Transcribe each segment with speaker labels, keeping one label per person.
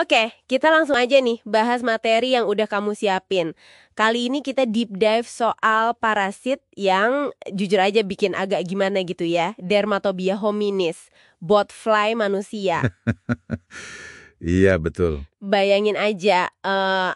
Speaker 1: Oke, kita langsung aja nih bahas materi yang udah kamu siapin. Kali ini kita deep dive soal parasit yang jujur aja bikin agak gimana gitu ya. Dermatobia hominis, botfly manusia.
Speaker 2: Iya, betul.
Speaker 1: Bayangin aja,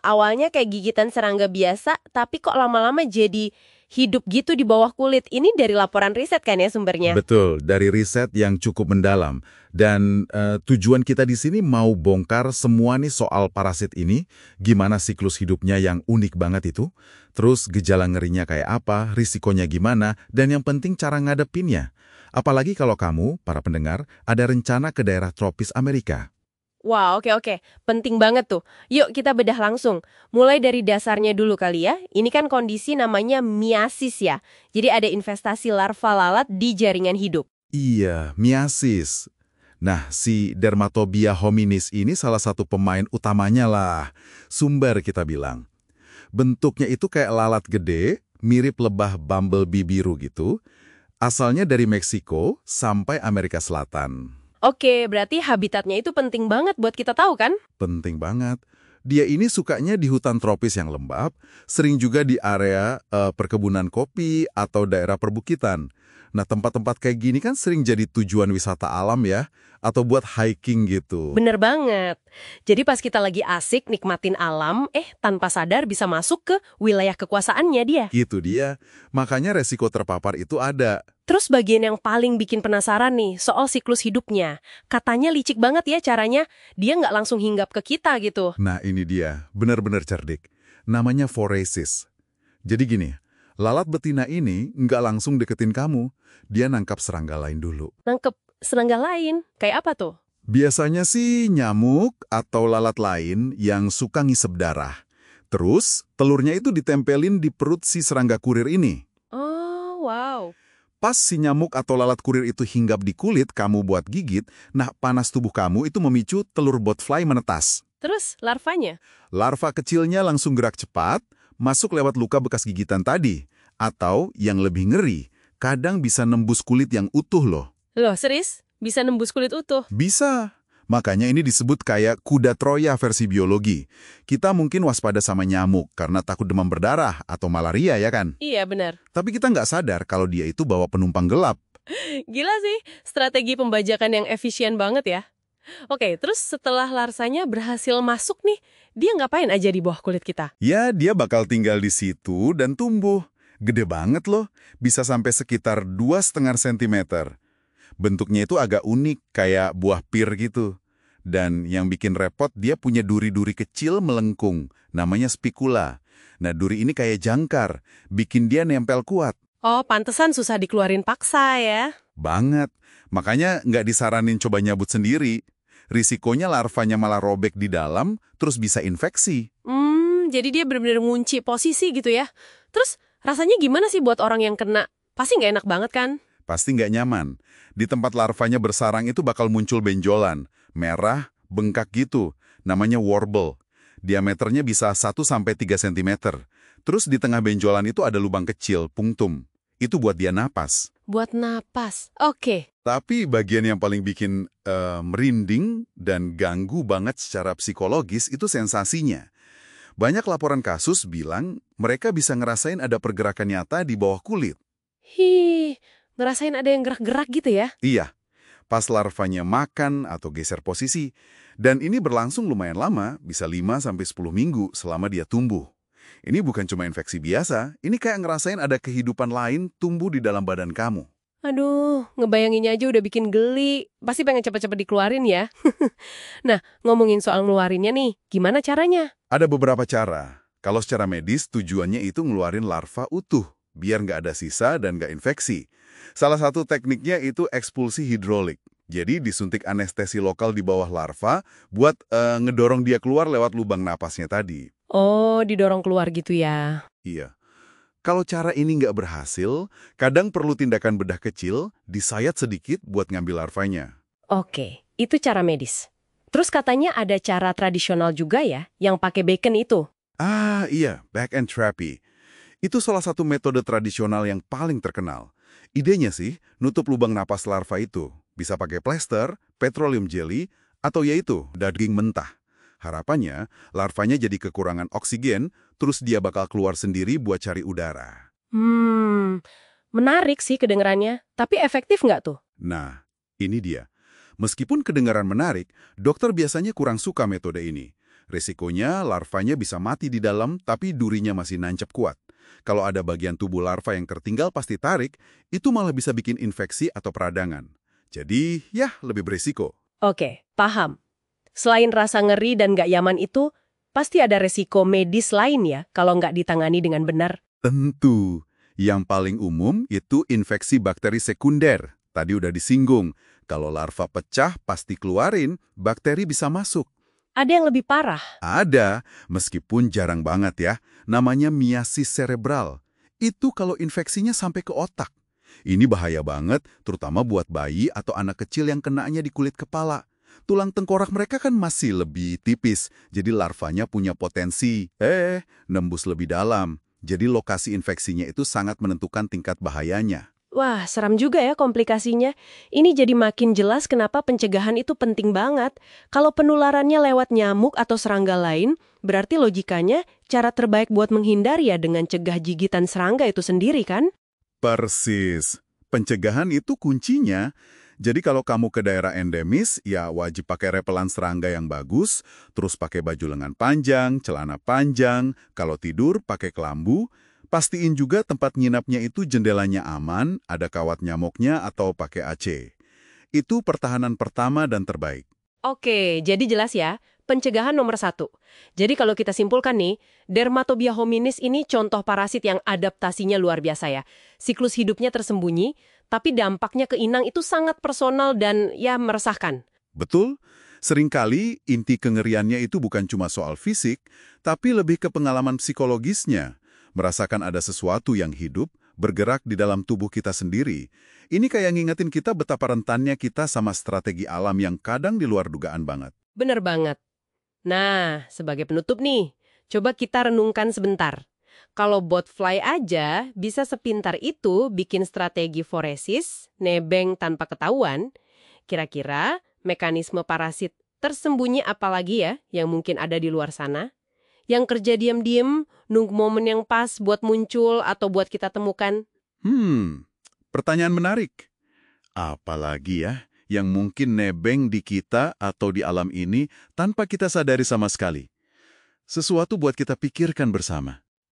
Speaker 1: awalnya kayak gigitan serangga biasa, tapi kok lama-lama jadi hidup gitu di bawah kulit. Ini dari laporan riset kan ya sumbernya?
Speaker 2: Betul, dari riset yang cukup mendalam. Dan tujuan kita di sini mau bongkar semua nih soal parasit ini, gimana siklus hidupnya yang unik banget itu, terus gejala ngerinya kayak apa, risikonya gimana, dan yang penting cara ngadepinnya. Apalagi kalau kamu, para pendengar, ada rencana ke daerah tropis Amerika.
Speaker 1: Wah, oke. Penting banget tuh. Yuk kita bedah langsung. Mulai dari dasarnya dulu kali ya. Ini kan kondisi namanya miasis ya. Jadi ada investasi larva lalat di jaringan hidup.
Speaker 2: Iya, miasis. Nah, si Dermatobia hominis ini salah satu pemain utamanya lah. Sumber kita bilang. Bentuknya itu kayak lalat gede, mirip lebah bumblebee biru gitu. Asalnya dari Meksiko sampai Amerika Selatan.
Speaker 1: Oke, berarti habitatnya itu penting banget buat kita tahu kan?
Speaker 2: Penting banget. Dia ini sukanya di hutan tropis yang lembab, sering juga di area perkebunan kopi atau daerah perbukitan. Nah, tempat-tempat kayak gini kan sering jadi tujuan wisata alam ya, atau buat hiking gitu.
Speaker 1: Bener banget. Jadi pas kita lagi asik nikmatin alam, tanpa sadar bisa masuk ke wilayah kekuasaannya dia.
Speaker 2: Gitu dia. Makanya resiko terpapar itu ada.
Speaker 1: Terus bagian yang paling bikin penasaran nih, soal siklus hidupnya. Katanya licik banget ya caranya, dia nggak langsung hinggap ke kita gitu.
Speaker 2: Nah, ini dia. Benar-benar cerdik. Namanya foresis. Jadi gini, lalat betina ini nggak langsung deketin kamu. Dia nangkap serangga lain dulu.
Speaker 1: Nangkep serangga lain, kayak apa tuh?
Speaker 2: Biasanya sih nyamuk atau lalat lain yang suka ngisep darah. Terus, telurnya itu ditempelin di perut si serangga kurir ini.
Speaker 1: Oh, wow.
Speaker 2: Pas si nyamuk atau lalat kurir itu hinggap di kulit kamu buat gigit, nah panas tubuh kamu itu memicu telur botfly menetas.
Speaker 1: Terus larvanya?
Speaker 2: Larva kecilnya langsung gerak cepat, masuk lewat luka bekas gigitan tadi. Atau, yang lebih ngeri, kadang bisa nembus kulit yang utuh loh.
Speaker 1: Loh, serius? Bisa nembus kulit utuh?
Speaker 2: Bisa. Makanya ini disebut kayak kuda Troya versi biologi. Kita mungkin waspada sama nyamuk karena takut demam berdarah atau malaria ya kan?
Speaker 1: Iya, benar.
Speaker 2: Tapi kita nggak sadar kalau dia itu bawa penumpang gelap.
Speaker 1: Gila sih, strategi pembajakan yang efisien banget ya. Oke, terus setelah larsanya berhasil masuk nih, dia ngapain aja di bawah kulit kita?
Speaker 2: Ya, dia bakal tinggal di situ dan tumbuh. Gede banget loh, bisa sampai sekitar 2,5 cm. Bentuknya itu agak unik, kayak buah pir gitu. Dan yang bikin repot, dia punya duri-duri kecil melengkung, namanya spikula. Nah, duri ini kayak jangkar, bikin dia nempel kuat.
Speaker 1: Oh, pantesan susah dikeluarin paksa ya.
Speaker 2: Banget. Makanya nggak disaranin coba nyabut sendiri. Risikonya larvanya malah robek di dalam, terus bisa infeksi.
Speaker 1: Jadi dia benar-benar ngunci posisi gitu ya. Terus rasanya gimana sih buat orang yang kena? Pasti nggak enak banget kan?
Speaker 2: Pasti nggak nyaman. Di tempat larvanya bersarang itu bakal muncul benjolan, merah, bengkak gitu. Namanya warble. Diameternya bisa 1-3 cm. Terus di tengah benjolan itu ada lubang kecil, punktum. Itu buat dia napas.
Speaker 1: Buat napas. Oke.
Speaker 2: Tapi bagian yang paling bikin merinding dan ganggu banget secara psikologis itu sensasinya. Banyak laporan kasus bilang mereka bisa ngerasain ada pergerakan nyata di bawah kulit.
Speaker 1: Ngerasain ada yang gerak-gerak gitu ya?
Speaker 2: Iya, pas larvanya makan atau geser posisi. Dan ini berlangsung lumayan lama, bisa 5-10 minggu selama dia tumbuh. Ini bukan cuma infeksi biasa, ini kayak ngerasain ada kehidupan lain tumbuh di dalam badan kamu.
Speaker 1: Aduh, ngebayanginnya aja udah bikin geli. Pasti pengen cepet-cepet dikeluarin ya. Nah, ngomongin soal ngeluarinnya nih, gimana caranya?
Speaker 2: Ada beberapa cara. Kalau secara medis, tujuannya itu ngeluarin larva utuh, biar nggak ada sisa dan nggak infeksi. Salah satu tekniknya itu ekspulsi hidrolik. Jadi disuntik anestesi lokal di bawah larva buat ngedorong dia keluar lewat lubang napasnya tadi.
Speaker 1: Oh, didorong keluar gitu ya.
Speaker 2: Iya. Kalau cara ini nggak berhasil, kadang perlu tindakan bedah kecil, disayat sedikit buat ngambil larvanya.
Speaker 1: Oke, itu cara medis. Terus katanya ada cara tradisional juga ya, yang pakai bacon itu.
Speaker 2: Ah, iya, back and therapy. Itu salah satu metode tradisional yang paling terkenal. Idenya sih, nutup lubang napas larva itu. Bisa pakai plester, petroleum jelly, atau yaitu daging mentah.
Speaker 3: Harapannya, larvanya jadi kekurangan oksigen, terus dia bakal keluar sendiri buat cari udara.
Speaker 1: Menarik sih kedengerannya. Tapi efektif nggak tuh?
Speaker 3: Nah, ini dia. Meskipun kedengaran menarik, dokter biasanya kurang suka metode ini. Resikonya, larvanya bisa mati di dalam, tapi durinya masih nancep kuat. Kalau ada bagian tubuh larva yang tertinggal pasti tarik, itu malah bisa bikin infeksi atau peradangan. Jadi, ya lebih berisiko.
Speaker 1: Oke, paham. Selain rasa ngeri dan nggak nyaman itu, pasti ada resiko medis lain ya kalau nggak ditangani dengan benar.
Speaker 3: Tentu. Yang paling umum itu infeksi bakteri sekunder. Tadi udah disinggung. Kalau larva pecah pasti keluarin, bakteri bisa masuk.
Speaker 1: Ada yang lebih parah.
Speaker 3: Ada, meskipun jarang banget ya. Namanya miasis cerebral. Itu kalau infeksinya sampai ke otak. Ini bahaya banget, terutama buat bayi atau anak kecil yang kenanya di kulit kepala. Tulang tengkorak mereka kan masih lebih tipis, jadi larvanya punya potensi, nembus lebih dalam. Jadi lokasi infeksinya itu sangat menentukan tingkat bahayanya.
Speaker 1: Wah, seram juga ya komplikasinya. Ini jadi makin jelas kenapa pencegahan itu penting banget. Kalau penularannya lewat nyamuk atau serangga lain, berarti logikanya cara terbaik buat menghindari ya dengan cegah gigitan serangga itu sendiri kan?
Speaker 3: Persis. Pencegahan itu kuncinya. Jadi kalau kamu ke daerah endemis, ya wajib pakai repelan serangga yang bagus, terus pakai baju lengan panjang, celana panjang, kalau tidur pakai kelambu. Pastiin juga tempat nginapnya itu jendelanya aman, ada kawat nyamuknya atau pakai AC. Itu pertahanan pertama dan terbaik.
Speaker 1: Oke, jadi jelas ya. Pencegahan nomor 1. Jadi kalau kita simpulkan nih, Dermatobia hominis ini contoh parasit yang adaptasinya luar biasa ya. Siklus hidupnya tersembunyi, tapi dampaknya ke inang itu sangat personal dan ya meresahkan.
Speaker 3: Betul, seringkali inti kengeriannya itu bukan cuma soal fisik, tapi lebih ke pengalaman psikologisnya. Merasakan ada sesuatu yang hidup, bergerak di dalam tubuh kita sendiri. Ini kayak ngingetin kita betapa rentannya kita sama strategi alam yang kadang di luar dugaan banget.
Speaker 1: Bener banget. Nah, sebagai penutup nih, coba kita renungkan sebentar. Kalau botfly aja bisa sepintar itu bikin strategi foresis, nebeng tanpa ketahuan, kira-kira mekanisme parasit tersembunyi apa lagi ya yang mungkin ada di luar sana? Yang kerja diam-diam, nunggu momen yang pas buat muncul atau buat kita temukan?
Speaker 3: Pertanyaan menarik. Apalagi ya yang mungkin nebeng di kita atau di alam ini tanpa kita sadari sama sekali. Sesuatu buat kita pikirkan bersama.